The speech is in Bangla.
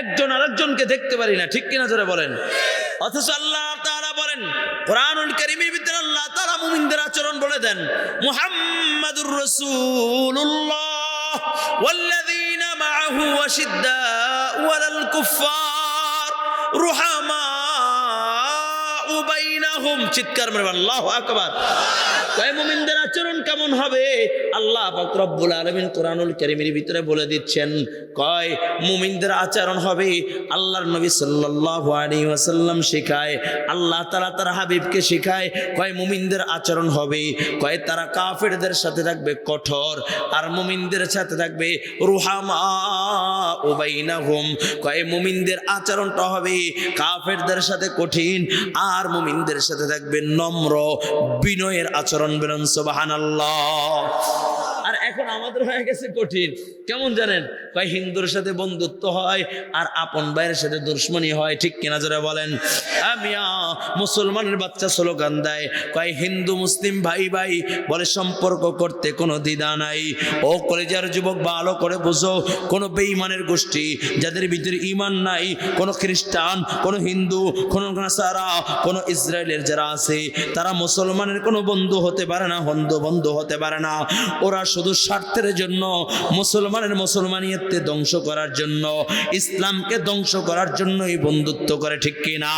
একজন আরেকজনকে দেখতে পারি না, ঠিক কিনা জোরে বলেন। অথচ আল্লাহ তাআলা বলেন কোরআনুল কারীমের ভিতরে আল্লাহ তাআলা মুমিনদের আচরণ বলে দেন, মুহাম্মাদুর রাসূলুল্লাহ ওয়াল্লাযীনা মাআহু আশিদ্দাউ আলাল কুফফার রুহামাউ বাইনাহুম। চিৎকার মেরে আল্লাহু আকবার। কয় মুমিনদের আচরণ কেমন হবে? আল্লাহ পাক রব্বুল আলামিন কোরআনুল কারীমের ভিতরে বলে দিচ্ছেন, কয় মুমিনদের আচরণ হবে আল্লাহর নবী সাল্লাল্লাহু আলাইহি ওয়াসাল্লাম শেখায়, আল্লাহ তাআলা তার হাবিবকে শেখায়। কয় মুমিনদের আচরণ হবে, কয় তারা কাফেরদের সাথে থাকবে কঠোর আর মুমিনদের সাথে থাকবে রুহামাউ বাইনাহুম। কয় মুমিনদের আচরণটা হবে কাফেরদের সাথে কঠিন আর মুমিনদের সাথে থাকবে নম্র বিনয়ের আচরণ। বলেন সুবহানাল্লাহ। আর এখন আমাদের হয়ে গেছে কঠিন, কেমন জানেন? কয় হিন্দুর সাথে বন্ধুত্ব হয় আর আপন ভাইয়ের সাথে দুশমনি হয়, ঠিক কিনা জোরে বলেন। আমিয়া মুসলমানের বাচ্চা স্লোগান দেয়, কয় হিন্দু মুসলিম ভাই ভাই বলে সম্পর্ক করতে কোনো দ্বিধা নাই। ও কলেজার যুবক ভালো করে বুঝো, কোনো বেঈমানের গোষ্ঠী যাদের ভিতরে ঈমান নাই, কোনো খ্রিস্টান, কোনো হিন্দু, কোনো নাসারা, কোনো ইসরায়েলের যারা আছে, তারা মুসলমানের কোনো বন্ধু হতে পারে না, বন্ধু হতে পারে না। ওরা শুধু স্বার্থের জন্য মুসলমানের মুসলমানিয়তকে ধ্বংস করার জন্য, ইসলামকে ধ্বংস করার জন্যই বন্ধুত্ব করে, ঠিক কিনা?